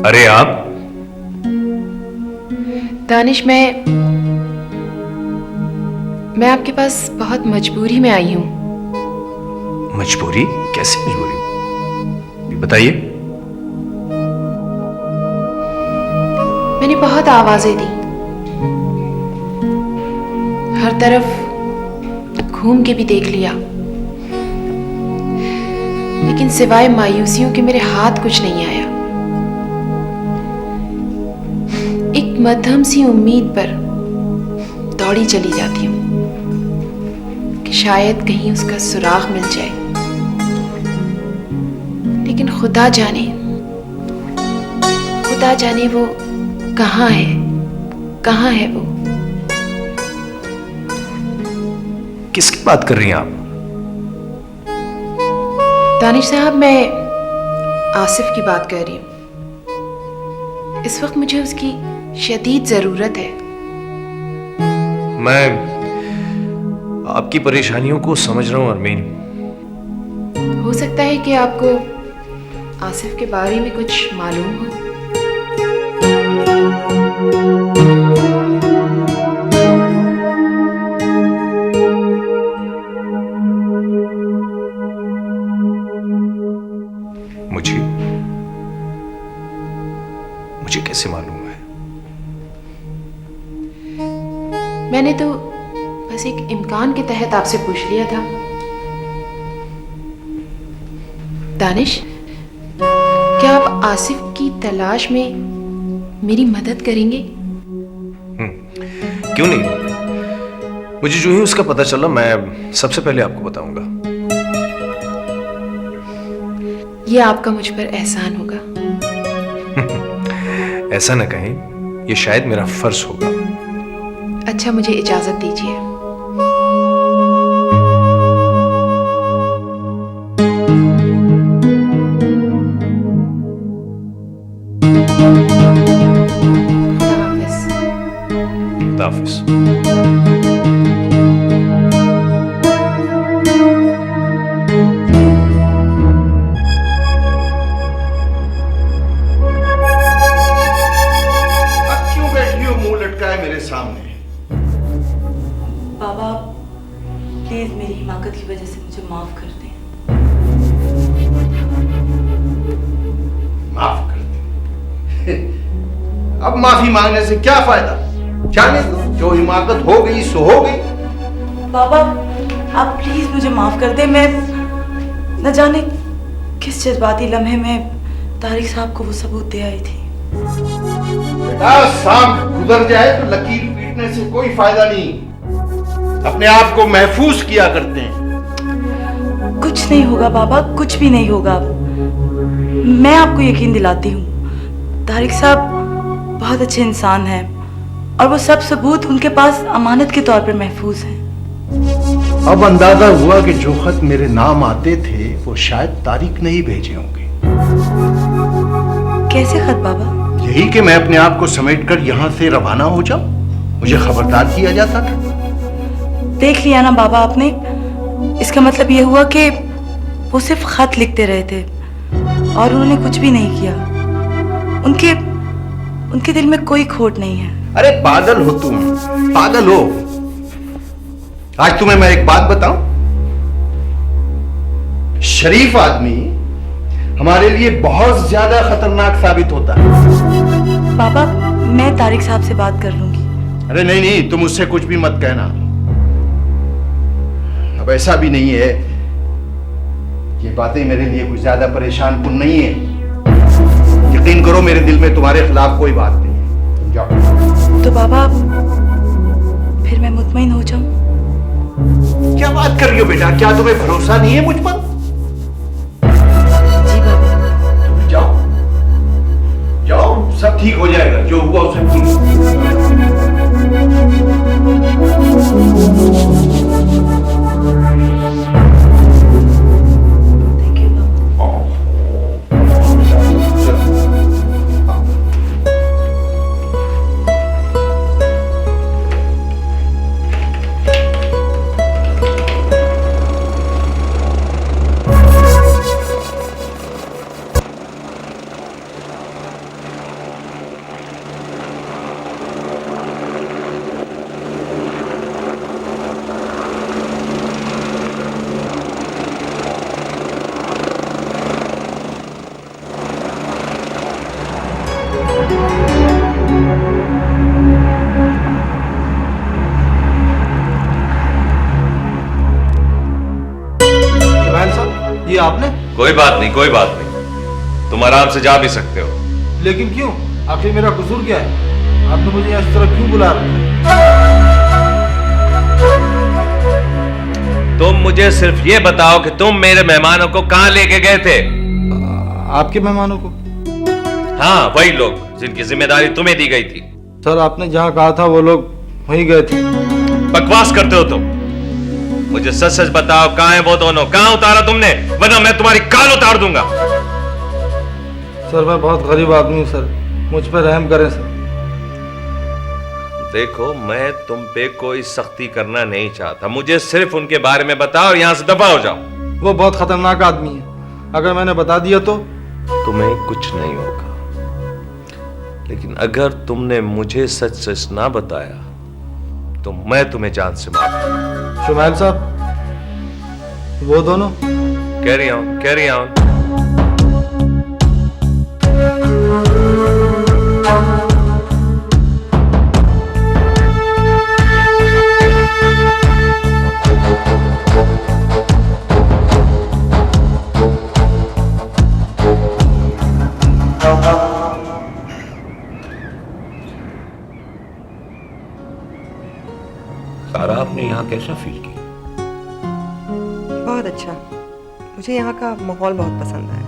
अरे आप दानिश, मैं आपके पास बहुत मजबूरी में आई हूं। मजबूरी? कैसी मजबूरी? बताइए। मैंने बहुत आवाजें दी, हर तरफ घूम के भी देख लिया, लेकिन सिवाय मायूसियों के मेरे हाथ कुछ नहीं आया। एक मध्यम सी उम्मीद पर दौड़ी चली जाती हूं कि शायद कहीं उसका सुराग मिल जाए, लेकिन खुदा जाने वो कहाँ है वो। किसकी बात कर रही हैं आप? दानिश साहब, मैं आसिफ की बात कर रही हूँ। इस वक्त मुझे उसकी शदीद जरूरत है। मैं आपकी परेशानियों को समझ रहा हूं अरमीन। हो सकता है कि आपको आसिफ के बारे में कुछ मालूम हो। मुझे कैसे मालूम है? मैंने तो बस एक इम्कान के तहत आपसे पूछ लिया था। दानिश, क्या आप आसिफ की तलाश में मेरी मदद करेंगे? क्यों नहीं? मुझे जो ही उसका पता चला मैं सबसे पहले आपको बताऊंगा। यह आपका मुझ पर एहसान होगा। ऐसा न कहें, यह शायद मेरा फर्ज होगा। अच्छा, मुझे इजाजत दीजिए। खुदा हाफिज। बाबा, प्लीज मेरी हिमाकत की वजह से मुझे माफ कर दें। माफ कर दें? अब माफी मांगने से क्या फायदा? जाने दो, जो हिमाकत हो गई सो हो गई। बाबा, आप प्लीज मुझे माफ कर दें। मैं न जाने किस जज्बाती लम्हे में तारिक साहब को वो सबूत दे आई थी। बेटा, शाम गुजर जाए तो लकीर पीटने से कोई फायदा नहीं। अपने आप को महफूज किया करते हैं। कुछ नहीं होगा बाबा, कुछ भी नहीं होगा। मैं आपको यकीन दिलाती हूँ, तारिक साहब बहुत अच्छे इंसान हैं और वो सब सबूत उनके पास अमानत के तौर पर महफूज हैं। अब अंदाजा हुआ कि जो खत मेरे नाम आते थे वो शायद तारिक ने ही भेजे होंगे। कैसे खत बाबा? यही कि मैं अपने आप को समेटकर यहाँ से रवाना हो जाऊं। मुझे खबरदार किया जाता था। देख लिया ना बाबा आपने, इसका मतलब यह हुआ कि वो सिर्फ खत लिखते रहे थे और उन्होंने कुछ भी नहीं किया। उनके दिल में कोई खोट नहीं है। अरे पागल हो तुम, पागल हो। आज तुम्हें मैं एक बात बताऊं, शरीफ आदमी हमारे लिए बहुत ज्यादा खतरनाक साबित होता है। पापा, मैं तारिक साहब से बात कर लूंगी। अरे नहीं नहीं, तुम उससे कुछ भी मत कहना। अब ऐसा भी नहीं है, ये बातें मेरे लिए कुछ ज्यादा परेशान कुन नहीं है। यकीन करो, मेरे दिल में तुम्हारे खिलाफ कोई बात नहीं है। जाओ। तो बाबा, फिर मैं मुतमईन हो जाऊं? क्या बात कर रही हो बेटा? क्या तुम्हें भरोसा नहीं है मुझ पर? जी बाबा। जाओ जाओ, सब ठीक हो जाएगा। जो हुआ उसे भूल। थैंक यू बाबा। कोई बात नहीं, कोई बात नहीं, तुम आराम से जा भी सकते हो। लेकिन क्यों? आखिर मेरा कसूर क्या है? आपने मुझे इस तरह क्यों बुला रखा है? तुम मुझे सिर्फ ये बताओ कि तुम मेरे मेहमानों को कहां लेके गए थे? आपके मेहमानों को? हाँ, वही लोग जिनकी जिम्मेदारी तुम्हें दी गई थी। सर, आपने जहाँ कहा था वो लोग वहीं गए थे। बकवास करते हो तुम। मुझे सच सच बताओ, कहां है वो दोनों? कहां उतारा तुमने? वरना मैं तुम्हारी काल उतार दूंगा। सर, मैं बहुत गरीब आदमी हूँ सर, मुझ पर रहम करें सर। देखो, मैं तुम पे कोई सख्ती करना नहीं चाहता, मुझे सिर्फ उनके बारे में बताओ और यहां से दफा हो जाओ। वो बहुत खतरनाक आदमी है, अगर मैंने बता दिया तो? तुम्हें कुछ नहीं होगा, लेकिन अगर तुमने मुझे सच सच ना बताया तो मैं तुम्हें जान से मार दूंगा। शुमैल साहब, वो दोनों? Carry on, carry on. सारा, आपने यहाँ कैसा फील किया? बहुत अच्छा। मुझे यहाँ का माहौल बहुत पसंद आया।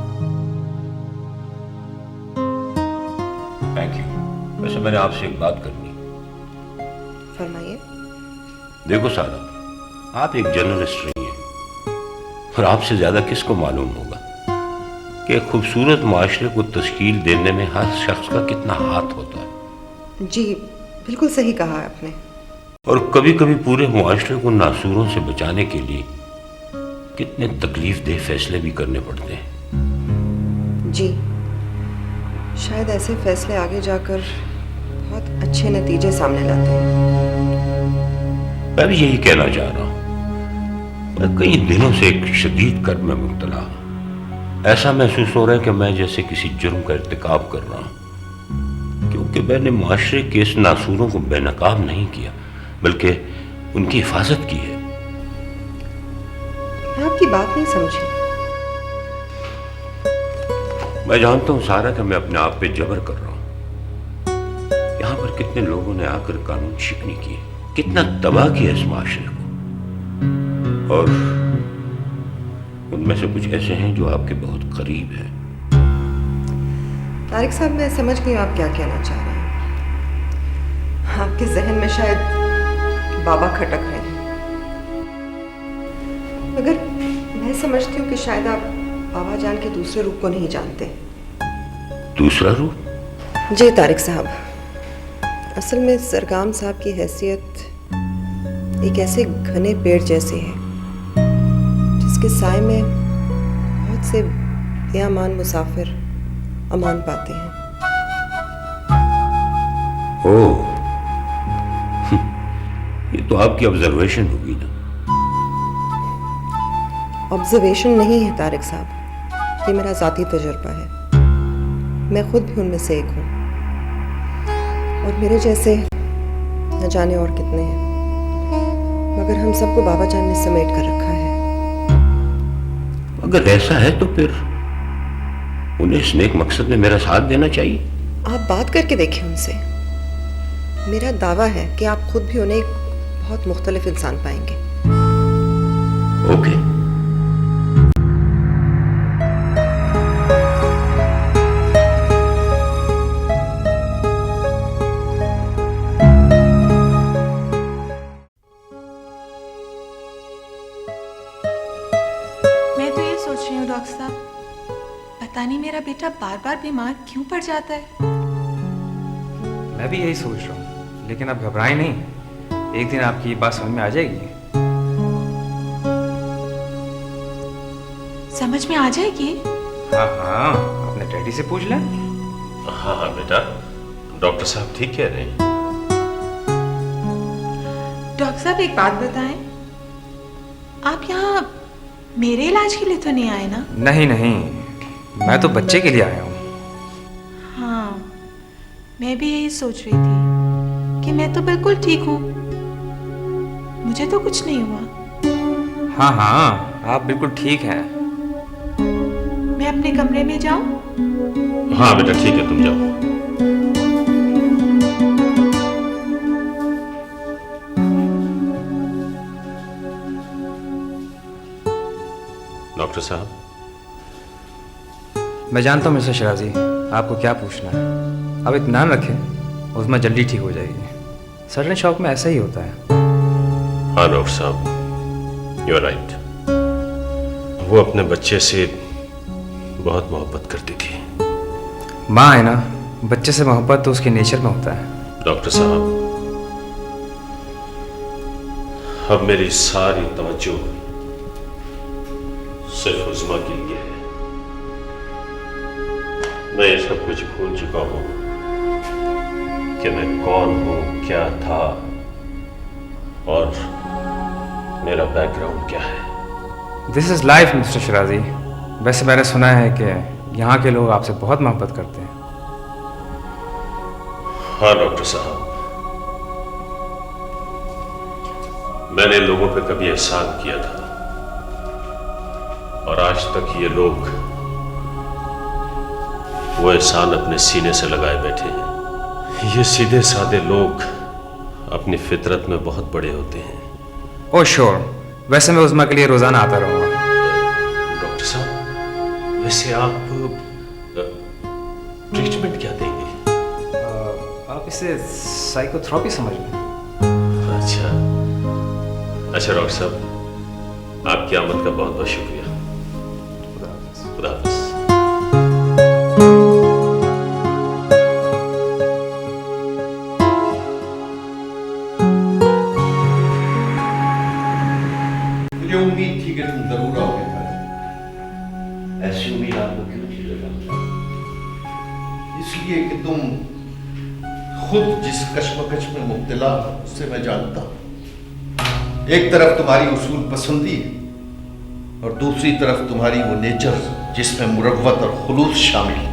Thank you. वैसे मैंने आपसे एक बात करनी। फरमाइए। देखो सारा, आप एक जर्नलिस्ट रही हैं और आपसे ज्यादा किसको मालूम होगा कि एक खूबसूरत माशरे को तश्कील देने में हर शख्स का कितना हाथ होता है। जी, बिल्कुल सही कहा आपने। और कभी कभी पूरे मुआशरे को नासूरों से बचाने के लिए कितने तकलीफ देह फैसले भी करने पड़ते हैं। जी, शायद ऐसे फैसले आगे जाकर बहुत अच्छे नतीजे सामने लाते हैं। मैं भी यही कहना चाह रहा हूं। मैं कई दिनों से एक शदीद कर्म में मुब्तला हूं। ऐसा महसूस हो रहा है कि मैं जैसे किसी जुर्म का इर्तिकाब कर रहा हूं, क्योंकि मैंने मुआशरे के इस नासूरों को बेनकाब नहीं किया बल्कि उनकी हिफाजत की है। मैं आपकी बात नहीं समझी। मैं जानता हूं सारा कि मैं अपने आप पे जबर कर रहा हूं। यहां पर कितने लोगों ने आकर कानून शिकनी की है, कितना तबाह किया इस माशरे को, और उनमें से कुछ ऐसे हैं जो आपके बहुत करीब हैं। तारिक साहब, मैं समझ गई आप क्या कहना चाह रहे हैं। आपके जहन में शायद बाबा खटक रहे हैं, मगर मैं समझती हूँ कि शायद आप बाबा जान के दूसरे रूप को नहीं जानते। दूसरा रूप? जी तारिक साहब, असल में सरगाम साहब की हैसियत एक ऐसे घने पेड़ जैसे है जिसके साए में बहुत से बेअमान मुसाफिर अमान पाते हैं। ओह, ये तो आपकी ऑब्जर्वेशन होगी ना? ऑब्जर्वेशन नहीं है तारिक साहब, ये मेरा ज़ाती तजुर्बा है। मैं खुद भी उनमें से एक हूँ, और मेरे जैसे न जाने और कितने हैं, मगर हम सबको बाबा जान ने समेट कर रखा है। अगर ऐसा है तो फिर उन्हें इस नेक मकसद में मेरा साथ देना चाहिए। आप बात करके देखें उनसे। मेरा दावा है कि आप खुद भी उन्हें एक बहुत मुख्तलिफ इंसान पाएंगे। ओके। मैं तो ये सोच रही हूँ डॉक्टर साहब, पता नहीं मेरा बेटा बार बार बीमार क्यों पड़ जाता है। मैं भी यही सोच रहा हूँ, लेकिन आप घबराएं नहीं, एक दिन आपकी ये बात समझ में आ जाएगी। समझ में आ जाएगी? हाँ हाँ, अपने डैडी से पूछ लें। हाँ हाँ बेटा, डॉक्टर साहब ठीक कह रहे हैं। डॉक्टर साहब एक बात बताएं, आप यहाँ मेरे इलाज के लिए तो नहीं आए ना? नहीं नहीं, मैं तो बच्चे के लिए आया हूँ। हाँ, मैं भी यही सोच रही थी कि मैं तो बिल्कुल ठीक हूँ, मुझे तो कुछ नहीं हुआ। हाँ हाँ, आप बिल्कुल ठीक हैं। अपने कमरे में जाऊं? हाँ बेटा ठीक है, तुम जाओ। डॉक्टर साहब, मैं जानता हूँ मिस्टर शराजी आपको क्या पूछना है। आप इत्मीनान रखें, उस्मा जल्दी ठीक हो जाएगी। सडन शॉक में ऐसा ही होता है। हाँ डॉक्टर साहब, यू आर राइट। वो अपने बच्चे से बहुत मोहब्बत करती थी। माँ है ना, बच्चे से मोहब्बत तो उसके नेचर में होता है। डॉक्टर साहब, अब मेरी सारी तवज्जो सिर्फ उस्मा के लिए है। मैं ये सब कुछ भूल चुका हूं कि मैं कौन हूं, क्या था और मेरा बैकग्राउंड क्या है। This is life mister शराजी। वैसे मैंने सुना है कि यहाँ के लोग आपसे बहुत मोहब्बत करते हैं। हाँ डॉक्टर साहब, मैंने लोगों पे कभी एहसान किया था और आज तक ये लोग वो एहसान अपने सीने से लगाए बैठे हैं। ये सीधे साधे लोग अपनी फितरत में बहुत बड़े होते हैं। ओह श्योर, वैसे मैं उस्मा के लिए रोजाना आता रहूँगा। डॉक्टर साहब, वैसे आप ट्रीटमेंट क्या देंगे? आप इसे साइकोथेरेपी समझ लें। अच्छा अच्छा डॉक्टर साहब, आपकी आमद का बहुत बहुत शुक्रिया। खुदा हाफिज़। मुझे उम्मीद थी कि तुम जरूर आओगे तारिक। ऐसी उम्मीद आपको क्यों थी डॉक्टर साहब? इसलिए कि तुम खुद जिस कश्मकश में मुब्तला हो उससे मैं जानता हूं। एक तरफ तुम्हारी उसूल पसंदी है और दूसरी तरफ तुम्हारी वो नेचर जिसमें मुरव्वत और खुलूस शामिल है।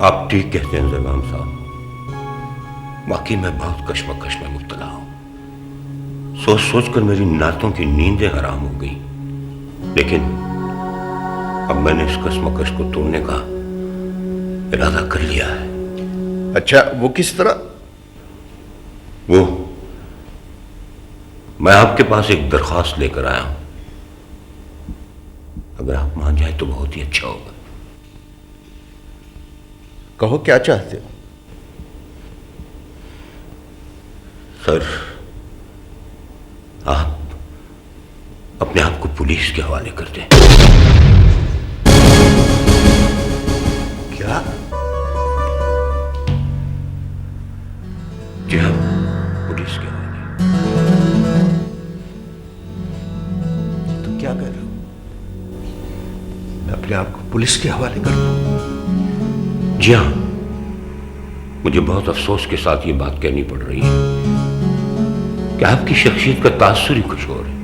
आप ठीक कहते हैं जरगाम साहब, वाकई मैं बहुत कश्मकश में मुब्तला हूं। सोच सोच कर मेरी नातों की नींदें हराम हो गई। लेकिन अब मैंने इस कश्मकश को तोड़ने का इरादा कर लिया है। अच्छा, वो किस तरह? वो मैं आपके पास एक दरख्वास्त लेकर आया हूं। अगर आप मान जाए तो बहुत ही अच्छा होगा। कहो क्या चाहते हो? सर, आप अपने आप को पुलिस के हवाले कर दें। क्या? जी हाँ, पुलिस के हवाले। तुम क्या कह रहे हो? मैं अपने आप को पुलिस के हवाले कर दूं? जी हाँ, मुझे बहुत अफसोस के साथ ये बात कहनी पड़ रही है कि आपकी शख्सियत का तासुर ही कुछ और है।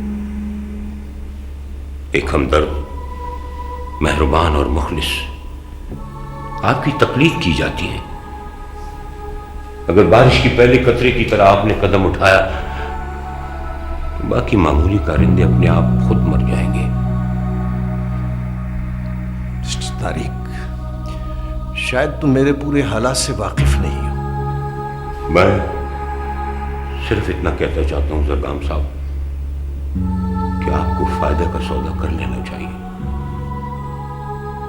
एक हमदर्द, मेहरबान और मुखलिस, आपकी तकलीफ की जाती है। अगर बारिश की पहले कतरे की तरह आपने कदम उठाया तो बाकी मामूली कारिंदे अपने आप खुद मर जाएंगे। तारिक, शायद तुम मेरे पूरे हालात से वाकिफ नहीं हो। मैं सिर्फ इतना कहना चाहता हूं जरगाम साहब कि आपको फायदे का सौदा कर लेना चाहिए।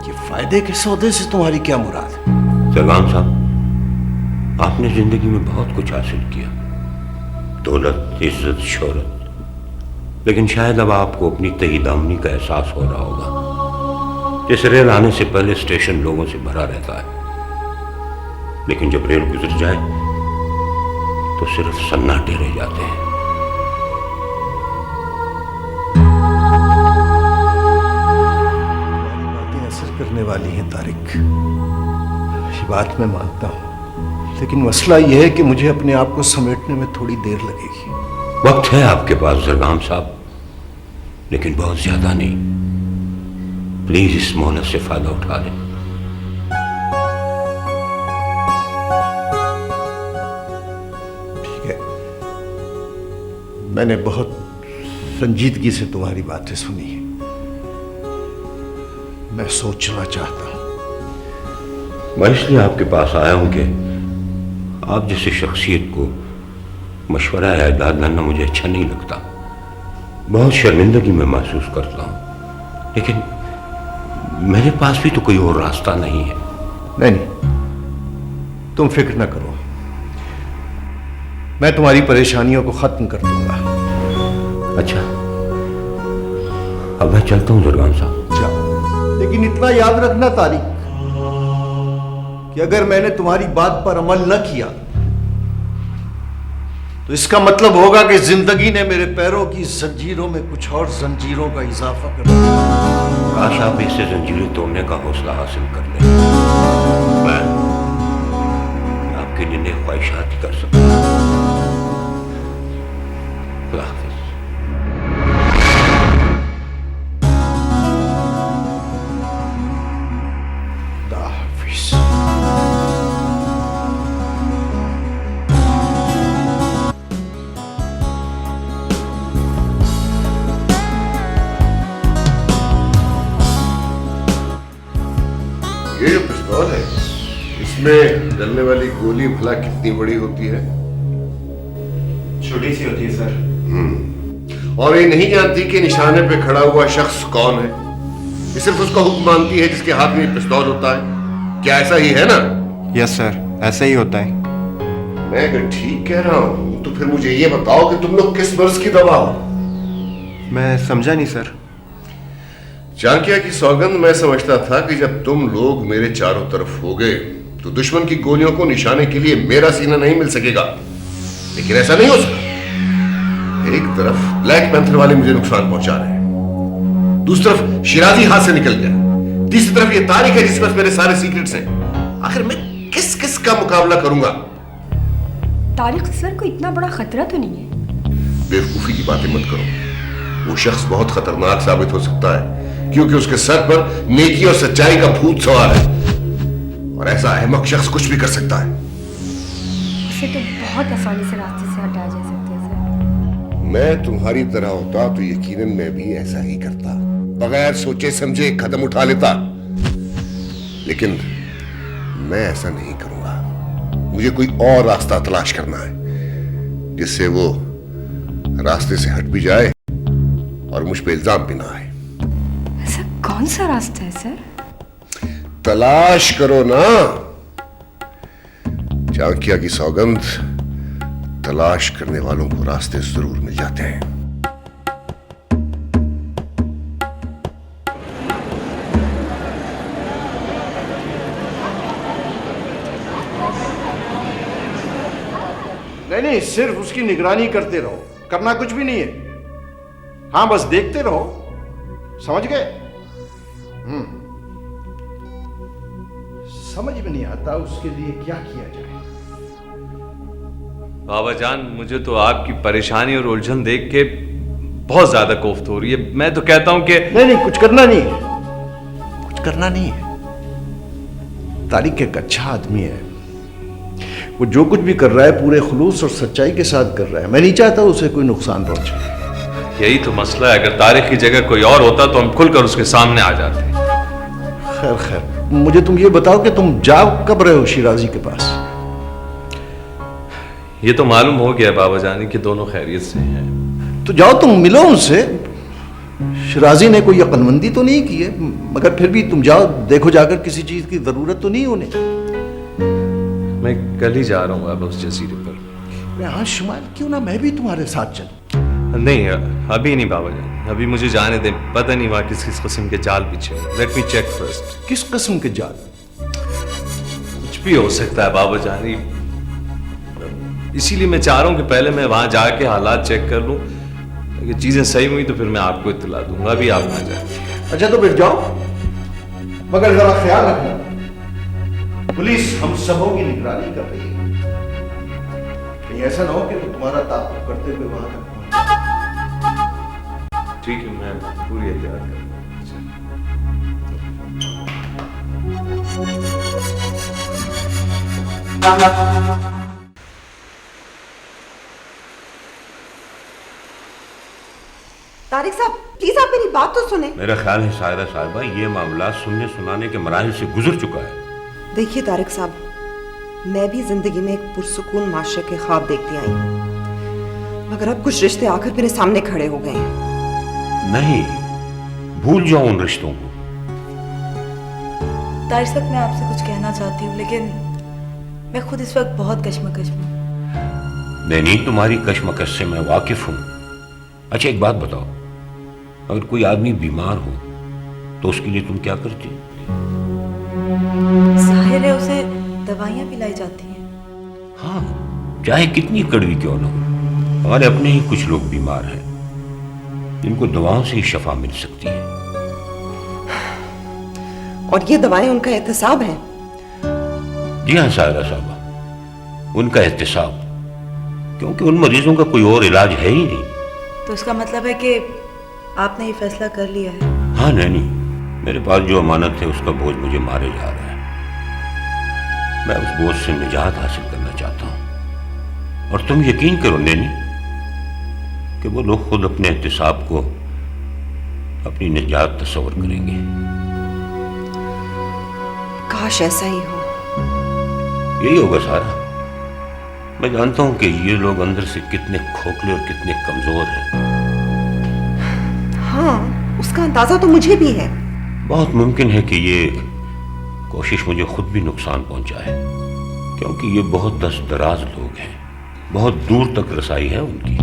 ये फायदे के सौदे से तुम्हारी क्या मुराद है? जरगाम साहब, आपने जिंदगी में बहुत कुछ हासिल किया, दौलत, इज्जत, शोहरत, लेकिन शायद अब आपको अपनी तही दामनी का एहसास हो रहा होगा। जैसे रेल आने से पहले स्टेशन लोगों से भरा रहता है, लेकिन जब रेल गुजर जाए तो सिर्फ सन्नाटे रह जाते हैं। तुम्हारी बातें असर करने वाली हैं तारिक, ये बात मैं मानता हूं, लेकिन मसला यह है कि मुझे अपने आप को समेटने में थोड़ी देर लगेगी। वक्त है आपके पास जरगाम साहब, लेकिन बहुत ज्यादा नहीं। प्लीज इस मोहलत से फायदा उठा लें। ठीक है, मैंने बहुत संजीदगी से तुम्हारी बातें सुनी है। मैं सोचना चाहता हूं। मैं इसलिए आपके पास आया हूं कि आप जैसी शख्सियत को मशवरा या इदाद देना मुझे अच्छा नहीं लगता। बहुत शर्मिंदगी में महसूस करता हूं, लेकिन मेरे पास भी तो कोई और रास्ता नहीं है। नहीं, तुम फिक्र न करो, मैं तुम्हारी परेशानियों को खत्म कर दूंगा। अच्छा, अब मैं चलता हूं जरगान साहब। जाओ, लेकिन इतना याद रखना तारिक कि अगर मैंने तुम्हारी बात पर अमल न किया तो इसका मतलब होगा कि जिंदगी ने मेरे पैरों की जंजीरों में कुछ और जंजीरों का इजाफा कर दिया। काश आप इससे जंजीरें तोड़ने का हौसला हासिल कर लें। मैं आपके लिए नेक ख्वाहिशात ही कर सकता हूं। खुदा हाफिज। खुदा हाफिज। ये जो पिस्तौल है, इसमें डलने वाली गोली भला कितनी बड़ी होती है? छोटी सी होती है सर। और ये नहीं जानती कि निशाने पे खड़ा हुआ शख्स कौन है। ये सिर्फ उसका हुक्म मानती है जिसके हाथ में पिस्तौल होता है। क्या ऐसा ही है ना? यस सर, ऐसा ही होता है। मैं अगर ठीक कह रहा हूं तो फिर मुझे ये बताओ कि तुम लोग किस मर्ज की दवा हो? मैं समझा नहीं सर। चाणक्य की सौगंध मैं समझता था कि जब तुम लोग मेरे चारों तरफ हो गए तो दुश्मन की गोलियों को निशाने के लिए मेरा सीना नहीं मिल सकेगा, लेकिन ऐसा नहीं हो सका। एक तरफ ब्लैक पैंथर वाले मुझे नुकसान पहुंचा रहे हैं, दूसरी तरफ शिराजी हाथ से निकल गया, तीसरी तरफ ये तारिक है जिसके पास मेरे सारे सीक्रेट्स हैं। आखिर मैं किस किस का मुकाबला करूंगा? तारिक सर को इतना बड़ा खतरा तो नहीं है। बेवकूफी की बातें मत करो। वो शख्स बहुत खतरनाक साबित हो सकता है क्योंकि उसके सर पर नेकी और सच्चाई का भूत सवार है, और ऐसा अहमक शख्स कुछ भी कर सकता है। उसे तो बहुत आसानी से रास्ते से हटाया जा सकता है सर। मैं तुम्हारी तरह होता तो यकीनन मैं भी ऐसा ही करता, बगैर सोचे समझे कदम उठा लेता, लेकिन मैं ऐसा नहीं करूंगा। मुझे कोई और रास्ता तलाश करना है जिससे वो रास्ते से हट भी जाए और मुझ पे इल्जाम भी ना आए। ऐसा कौन सा रास्ता है सर? तलाश करो ना। चाणक्य की सौगंध, तलाश करने वालों को रास्ते जरूर मिल जाते हैं। नहीं, सिर्फ उसकी निगरानी करते रहो, करना कुछ भी नहीं है। हाँ, बस देखते रहो, समझ गए? समझ में नहीं आता उसके लिए क्या किया जाए। बाबा जान, मुझे तो आपकी परेशानी और उलझन देख के बहुत ज्यादा कोफ्त हो रही है। मैं तो कहता हूं कि नहीं, कुछ करना नहीं है, कुछ करना नहीं है। तारिक एक अच्छा आदमी है, वो जो कुछ भी कर रहा है पूरे खुलूस और सच्चाई के साथ कर रहा है। मैं नहीं चाहता उसे कोई नुकसान पहुंचे। यही तो मसला है। अगर तारिक की जगह कोई और होता तो हम खुलकर उसके सामने आ जाते। खैर, मुझे तुम ये बताओ कि तुम जा कब रहे हो शिराजी के पास? ये तो मालूम हो गया बाबा जानी कि दोनों खैरियत से हैं। तो जाओ, तुम मिलो उनसे। शिराजी ने कोई अक्लमंदी तो नहीं की है, मगर फिर भी तुम जाओ, देखो जाकर किसी चीज की जरूरत तो नहीं होने। मैं कल ही जा रहा हूँ अब उस जजीरे पर। आज शुमार क्यों ना मैं भी तुम्हारे साथ चलूं? नहीं, अभी नहीं बाबा जान, अभी मुझे जाने दें। पता नहीं वहां किस किस किस्म के जाल बिछे हैं। Let me check first. किस किस्म के जाल? कुछ भी हो सकता है बाबा जानी, इसीलिए मैं चाह रहा हूँ कि पहले मैं वहां जाके हालात चेक कर लूं। अगर चीजें सही हुई तो फिर मैं आपको इत्तला दूंगा। अभी आप ना जाए। अच्छा, तो फिर जाओ, मगर जरा ख्याल रखना, पुलिस हम सबों की निगरानी कर रही है। कहीं ऐसा ना हो कि वो तुम्हारा ताक़ुब करते हुए वहां तक पहुंचे। ठीक है, मैं पूरी एहतियात करूंगा। तारिक साहब, प्लीज आप मेरी बात तो सुने। मेरा ख्याल है सायरा साहिबा ये मामला सुनने सुनाने के मराहिल से गुजर चुका है। देखिए तारिक साहब, मैं भी जिंदगी में एक पुरसुकून माशरे के ख्वाब देखती आई हूं, मगर अब कुछ रिश्ते आकर मेरे सामने खड़े हो गए हैं। नहीं, भूल जाओ उन रिश्तों को। तारिक साहब, मैं आपसे कुछ कहना चाहती हूँ, लेकिन मैं खुद इस वक्त बहुत कश्मकश में हूँ। नहीं, तुम्हारी कश्मकश से मैं वाकिफ हूं। अच्छा एक बात बताओ, अगर कोई आदमी बीमार हो तो उसके लिए तुम क्या करती? जाहिर है उसे दवाइयाँ पिलाई जाती हैं। हाँ, चाहे कितनी कड़वी क्यों न हो। हमारे अपने ही कुछ लोग बीमार हैं जिनको दवाओं से ही शफा मिल सकती है। और ये दवाएं उनका एहतसाब है? जी हाँ सायरा साहबा, उनका एहतसाब, क्योंकि उन मरीजों का कोई और इलाज है ही नहीं। तो इसका मतलब है कि आपने ये फैसला कर लिया है? हाँ नहीं, मेरे पास जो अमानत है उसका बोझ मुझे मारे जा रहा है। मैं उस बोझ से निजात हासिल करना चाहता हूं। और तुम यकीन करो नैनी कि वो लोग खुद अपने एहतिसाब को अपनी निजात तस्वर करेंगे। काश ऐसा ही हो। यही होगा सारा। मैं जानता हूं कि ये लोग अंदर से कितने खोखले और कितने कमजोर हैं। हाँ, उसका अंदाजा तो मुझे भी है। बहुत मुमकिन है कि ये कोशिश मुझे खुद भी नुकसान पहुंचाए, क्योंकि ये बहुत दस्त दराज लोग हैं, बहुत दूर तक रसाई है उनकी।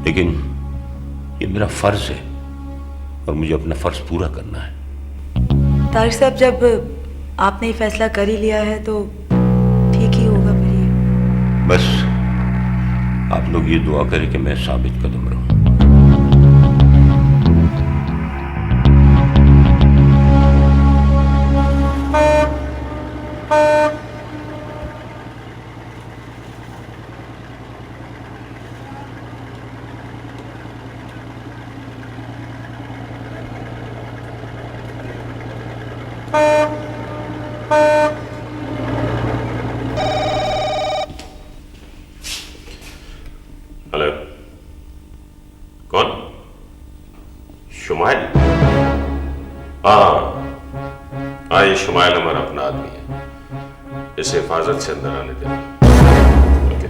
लेकिन ये मेरा फर्ज है और मुझे अपना फर्ज पूरा करना है। तारिक साहब, जब आपने ये फैसला कर ही लिया है तो ठीक ही होगा फिर ये। बस आप लोग ये दुआ करें कि मैं साबित कदम रहूं। हेलो, कौन? शुमाइल? हाँ, ये शुमाइल हमारा अपना आदमी है। इसे हिफाजत से अंदर आने देना। ओके।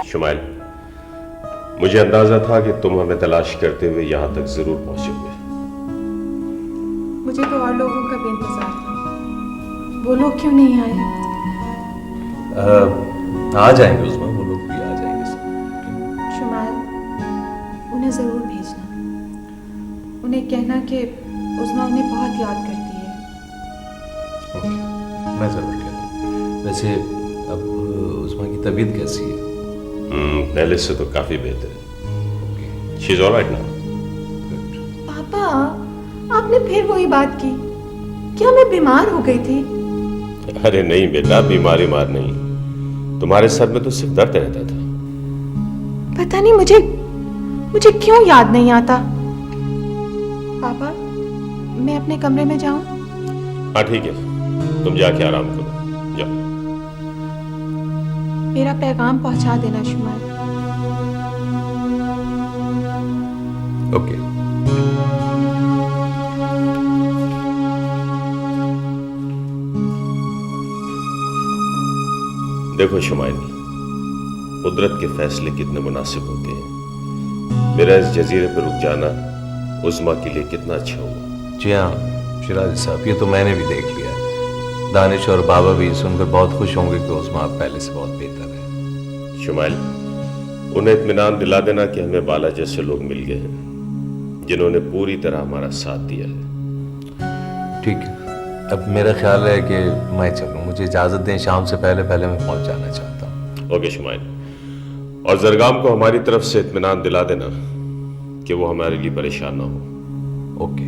शुमाइल, मुझे अंदाजा था कि तुम हमें तलाश करते हुए यहां तक जरूर पहुंचोगे। मुझे तो और लोगों का भी इंतजार था। वो लोग क्यों नहीं आए? आ जाएंगे उस्मा, वो लोग भी आ जाएंगे सब। शुमाइल, उन्हें ज़रूर भेजना। उन्हें कहना कि उस्मा उन्हें बहुत याद करती है। ओके, मैं ज़रूर कहता हूँ। वैसे अब उस्मा की तबीयत कैसी है? पहले से तो काफी बेहतर है। She is alright now. पापा, आपने फिर वही बात की। क्या मैं बीमार हो गई थी? अरे नहीं बेटा, बीमारी मार नहीं, तुम्हारे सर में तो सिर्फ दर्द रहता था। पता नहीं मुझे क्यों याद नहीं आता। पापा, मैं अपने कमरे में जाऊं? हाँ ठीक है, तुम जाके आराम करो, जाओ। मेरा पैगाम पहुंचा देना शुमाइल। देखो शुमाइल, कुदरत के फैसले कितने मुनासिब होते हैं। मेरा इस जजीरे पर रुक जाना उस्मा के लिए कितना अच्छा होगा। जी हाँ शिराजी साहब, ये तो मैंने भी देख लिया है। दानिश और बाबा भी सुनकर बहुत खुश होंगे कि उस्मा अब पहले से बहुत बेहतर है। शुमाइल, उन्हें इत्मीनान दिला देना कि हमें बाला जैसे लोग मिल गए हैं जिन्होंने पूरी तरह हमारा साथ दिया है। ठीक है, अब मेरा ख्याल है कि मैं चलूँ, मुझे इजाज़त दें, शाम से पहले पहले मैं पहुँच जाना चाहता हूँ। ओके शुमाइल, और जरगाम को हमारी तरफ से इत्मीनान दिला देना कि वो हमारे लिए परेशान ना हो। ओके।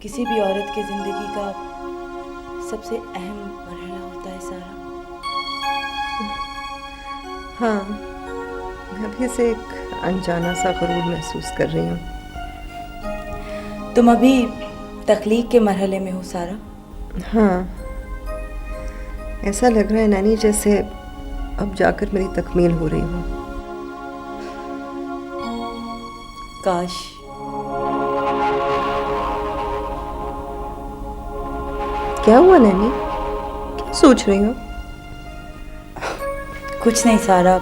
किसी भी औरत की जिंदगी का सबसे अहम मरहला होता है सारा। हाँ, मैं अभी से एक अनजाना सा गुरूर महसूस कर रही हूँ। तुम अभी तख्लीक के मरहले में हो सारा? हाँ, ऐसा लग रहा है नानी जैसे अब जाकर मेरी तकमील हो रही हो। काश। क्या हुआ नैनी, क्या सोच रही हो? कुछ नहीं सारा,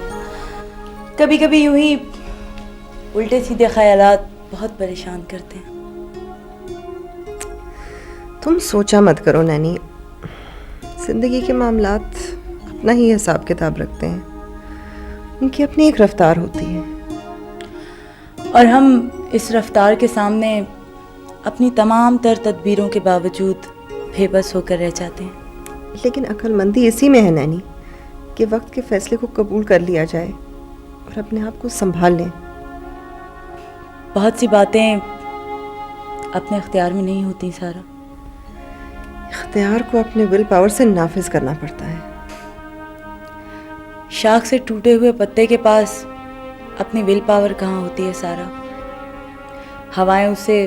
कभी कभी यूं ही उल्टे सीधे ख्यालात बहुत परेशान करते हैं। तुम सोचा मत करो नैनी, जिंदगी के मामलात अपना ही हिसाब किताब रखते हैं, उनकी अपनी एक रफ्तार होती है। और हम इस रफ्तार के सामने अपनी तमाम तर तदबीरों के बावजूद बेबस होकर रह जाते हैं। लेकिन अक्लमंदी इसी में है नैनी कि वक्त के फैसले को कबूल कर लिया जाए और अपने आप को संभाल लें। बहुत सी बातें अपने इख्तियार में नहीं होती सारा। इख्तियार को अपने विल पावर से नाफिज करना पड़ता है। शाख से टूटे हुए पत्ते के पास अपनी विल पावर कहाँ होती है सारा। हवाएं उसे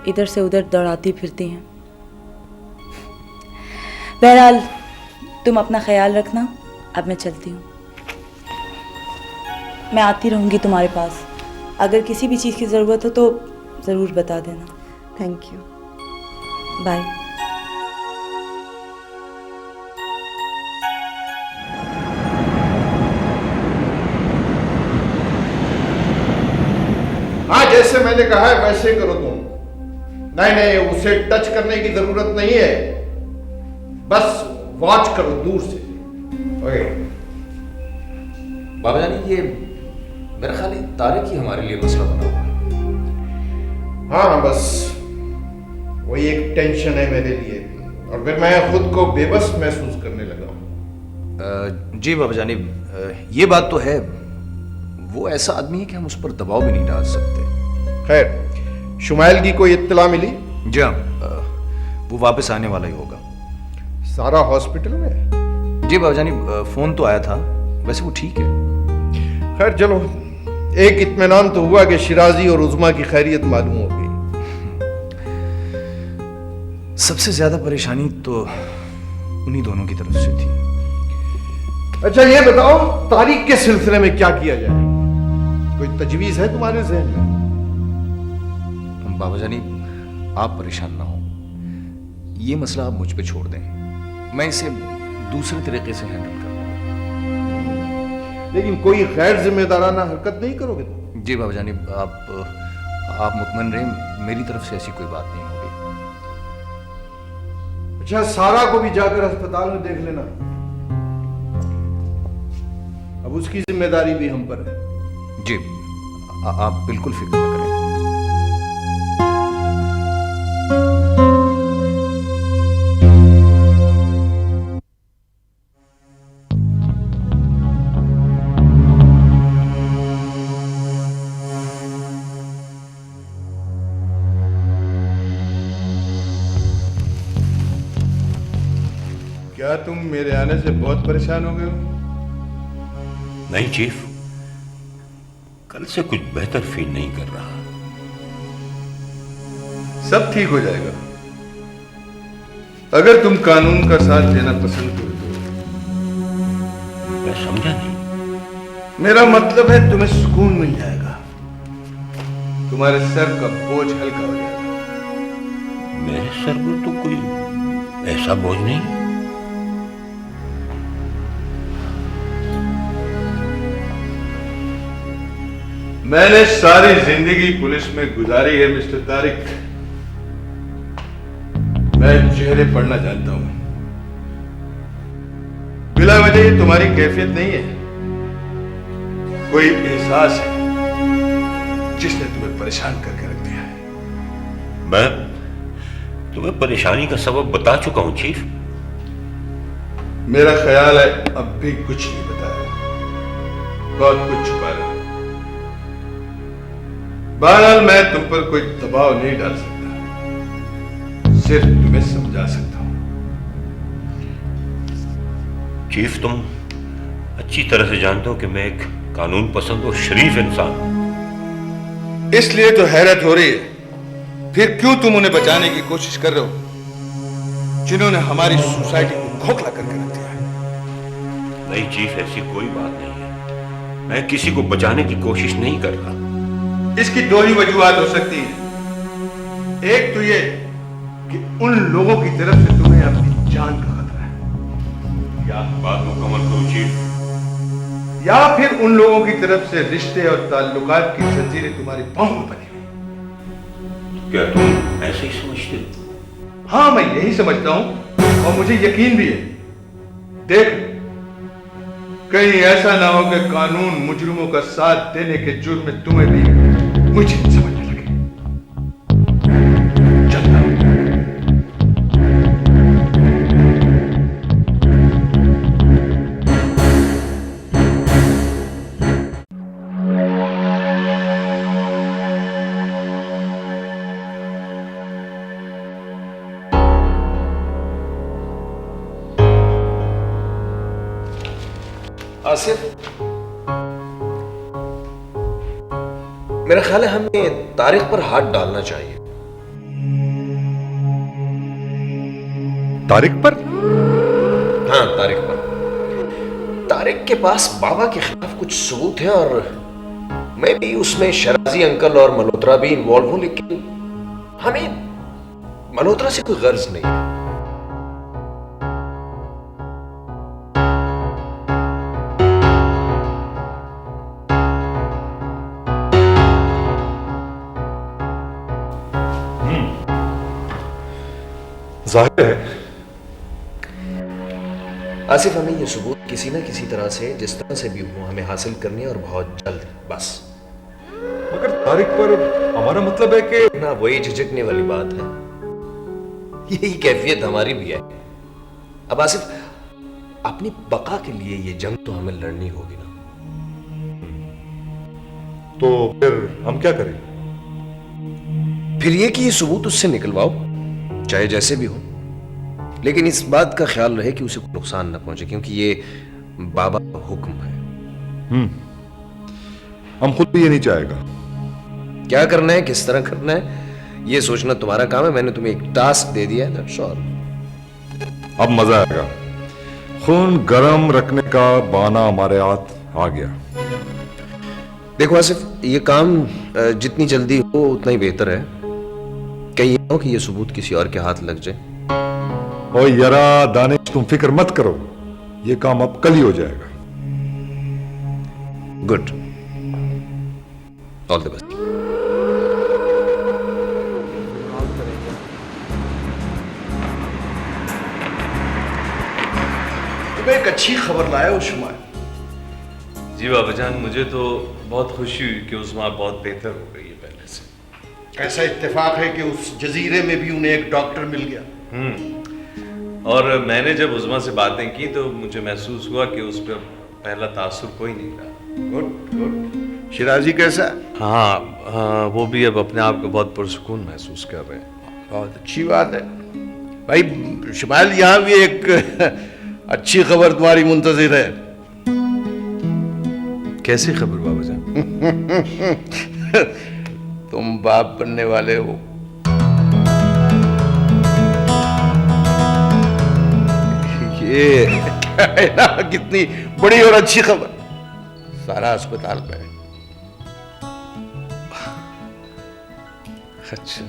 इधर से उधर दौड़ाती फिरती हैं। बहरहाल तुम अपना ख्याल रखना, अब मैं चलती हूँ। मैं आती रहूँगी तुम्हारे पास, अगर किसी भी चीज़ की ज़रूरत हो तो ज़रूर बता देना। Thank you, bye. हाँ, जैसे मैंने कहा है वैसे करो तुम। नहीं, उसे टच करने की जरूरत नहीं है, बस वॉच करो दूर से। ओके। बाबा जानी, ये मेरा ख्याल है तारिक ही हमारे लिए मसला बना हुआ है। हाँ, बस वही एक टेंशन है मेरे लिए भी, और फिर मैं खुद को बेबस महसूस करने लगा हूँ। जी बाबा जानी, ये बात तो है, वो ऐसा आदमी है कि हम उस पर दबाव भी नहीं डाल सकते। खैर, शुमाइल की कोई इत्तला मिली? जी हाँ, वो वापस आने वाला ही होगा। सारा हॉस्पिटल में? जी बाबा जानी, फोन तो आया था, वैसे वो ठीक है। खैर चलो, एक इत्मीनान तो हुआ कि शिराजी और उज़मा की खैरियत मालूम हो गई। सबसे ज्यादा परेशानी तो उन्हीं दोनों की तरफ से थी। अच्छा ये बताओ, तारीख के सिलसिले में क्या किया जाए? कोई तजवीज है तुम्हारे ज़हन में? बाबा जानी, आप परेशान ना हो, ये मसला आप मुझ पे छोड़ दें, मैं इसे दूसरे तरीके से हैंडल कर लूंगा। लेकिन कोई गैर जिम्मेदाराना हरकत नहीं करोगे तुम? जी बाबा जानी, आप मुतमईन रहें, मेरी तरफ से ऐसी कोई बात नहीं होगी। अच्छा, सारा को भी जाकर अस्पताल में देख लेना, अब उसकी जिम्मेदारी भी हम पर है। जी, आप बिल्कुल फिक्र न करें। क्या तुम मेरे आने से बहुत परेशान हो गए हो? नहीं चीफ, कल से कुछ बेहतर फील नहीं कर रहा। सब ठीक हो जाएगा अगर तुम कानून का साथ देना पसंद करो तो। मैं समझा नहीं। मेरा मतलब है तुम्हें सुकून मिल जाएगा, तुम्हारे सर का बोझ हल्का हो जाएगा। मेरे सर पर तो कोई ऐसा बोझ नहीं। मैंने सारी जिंदगी पुलिस में गुजारी है मिस्टर तारिक। मैं चेहरे पढ़ना जानता हूं। बिला वजह ये तुम्हारी कैफियत नहीं है, कोई एहसास है जिसने तुम्हें परेशान करके रख दिया है। मैं तुम्हें परेशानी का सबब बता चुका हूं चीफ। मेरा ख्याल है अब भी कुछ नहीं बताया, बहुत कुछ छुपा रहा। बहरहाल मैं तुम पर कोई दबाव नहीं डाल सकता, सिर्फ तुम्हें समझा सकता हूं। चीफ तुम अच्छी तरह से जानते हो कि मैं एक कानून पसंद और शरीफ इंसान हूं। इसलिए तो हैरत हो रही है, फिर क्यों तुम उन्हें बचाने की कोशिश कर रहे हो जिन्होंने हमारी सोसाइटी को खोखला करके रख दिया है? नहीं चीफ, ऐसी कोई बात नहीं है। मैं किसी को बचाने की कोशिश नहीं कर रहा। इसकी दो ही वजूहत हो सकती है। एक तो ये कि उन लोगों की तरफ से तुम्हें अपनी जान का खतरा है, या बात मुकम्मल करो चीफ। या फिर उन लोगों की तरफ से रिश्ते और ताल्लुकात की जंजीरें तुम्हारी पांव में बनी हुई। क्या तुम ऐसे ही समझते हो? हाँ, मैं यही समझता हूं और मुझे यकीन भी है। देख, कहीं ऐसा ना हो कि कानून मुजरिमों का साथ देने के जुर्म में तुम्हें भी मुझे समझने लगे। चलता हूं। आसिफ, मेरा ख्याल है हमें तारिक पर हाथ डालना चाहिए। तारिक पर? हाँ, तारिक पर। तारिक के पास बाबा के खिलाफ कुछ सबूत है और मैं भी उसमें शराजी अंकल और मल्होत्रा भी इन्वॉल्व हूं, लेकिन हमें मल्होत्रा से कोई गर्ज नहीं है। जाहिर है आसिफ, हमें ये सबूत किसी ना किसी तरह से, जिस तरह से भी हो, हमें हासिल करनी है और बहुत जल्द, बस। मगर तारिक पर हमारा मतलब है कि ना, वही झिझकने वाली बात है। यही कैफियत हमारी भी है। अब आसिफ, अपनी बका के लिए ये जंग तो हमें लड़नी होगी ना। तो फिर हम क्या करें? फिर ये कि ये सबूत उससे निकलवाओ, चाहे जैसे भी हो, लेकिन इस बात का ख्याल रहे कि उसे कोई नुकसान न पहुंचे, क्योंकि ये बाबा का हुक्म है। हम खुद भी ये नहीं चाहेगा। क्या करना है, किस तरह करना है, ये सोचना तुम्हारा काम है। मैंने तुम्हें एक टास्क दे दिया है, दैट्स ऑल। अब मजा आएगा। खून गर्म रखने का बहाना हमारे हाथ आ गया। देखो आसिफ, ये काम जितनी जल्दी हो उतना ही बेहतर है। कहीं ये हो कि ये सबूत किसी और के हाथ लग जाए। ओ यारा दानिश, तुम फिक्र मत करो, ये काम अब कल ही हो जाएगा। Good, all the best. तुम्हें एक अच्छी खबर लाया हूं शुमार। जी बाबाजान, मुझे तो बहुत खुशी हुई कि उस्मा बहुत बेहतर हो गई है पहले से। ऐसा इत्तेफाक है कि उस जजीरे में भी उन्हें एक डॉक्टर मिल गया। और मैंने जब उस्मा से बातें की तो मुझे महसूस हुआ कि उस पर पहला तासुर कोई नहीं रहा। Good good. शिराजी कैसा? हाँ, वो भी अब अपने आप को बहुत पुरसुकून महसूस कर रहे हैं। बहुत अच्छी बात है भाई। शुमाइल, यहाँ भी एक अच्छी खबर तुम्हारी मुंतजिर है। कैसी खबर बाबाजान? तुम बाप बनने वाले हो। ये क्या है ना, कितनी बड़ी और अच्छी खबर। सारा अस्पताल में। अच्छा,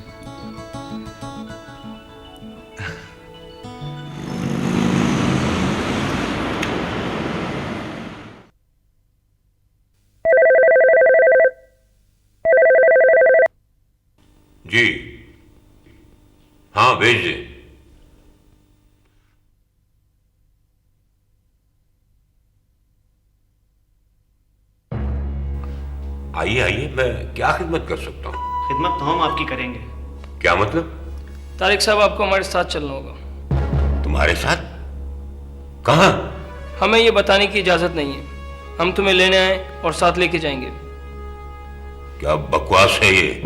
जी हाँ भेज दे। आइए आइए, मैं क्या खिदमत कर सकता हूँ? खिदमत तो हम आपकी करेंगे। क्या मतलब? तारिक साहब, आपको हमारे साथ चलना होगा। तुम्हारे साथ? कहाँ? हमें ये बताने की इजाजत नहीं है। हम तुम्हें लेने आए और साथ लेके जाएंगे। क्या बकवास है ये?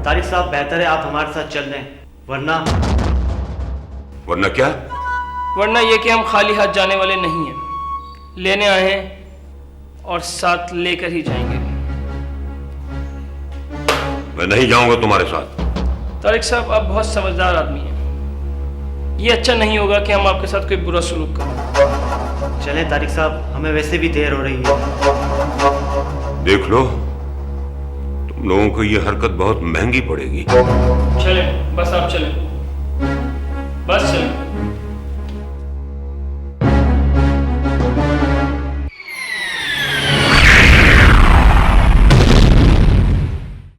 तारिक साहब, बेहतर है आप हमारे साथ चल दें, वरना क्या? वरना ये कि हम खाली हाथ जाने वाले नहीं हैं। लेने आए हैं और साथ लेकर ही जाएंगे। मैं नहीं जाऊंगा तुम्हारे साथ। तारिक साहब, आप बहुत समझदार आदमी हैं। ये अच्छा नहीं होगा कि हम आपके साथ कोई बुरा सलूक करें। चले तारिक साहब, हमें वैसे भी देर हो रही है। देख लो, तुम लोगों को ये हरकत बहुत महंगी पड़ेगी। चलें, बस आप चलें, बस चलें।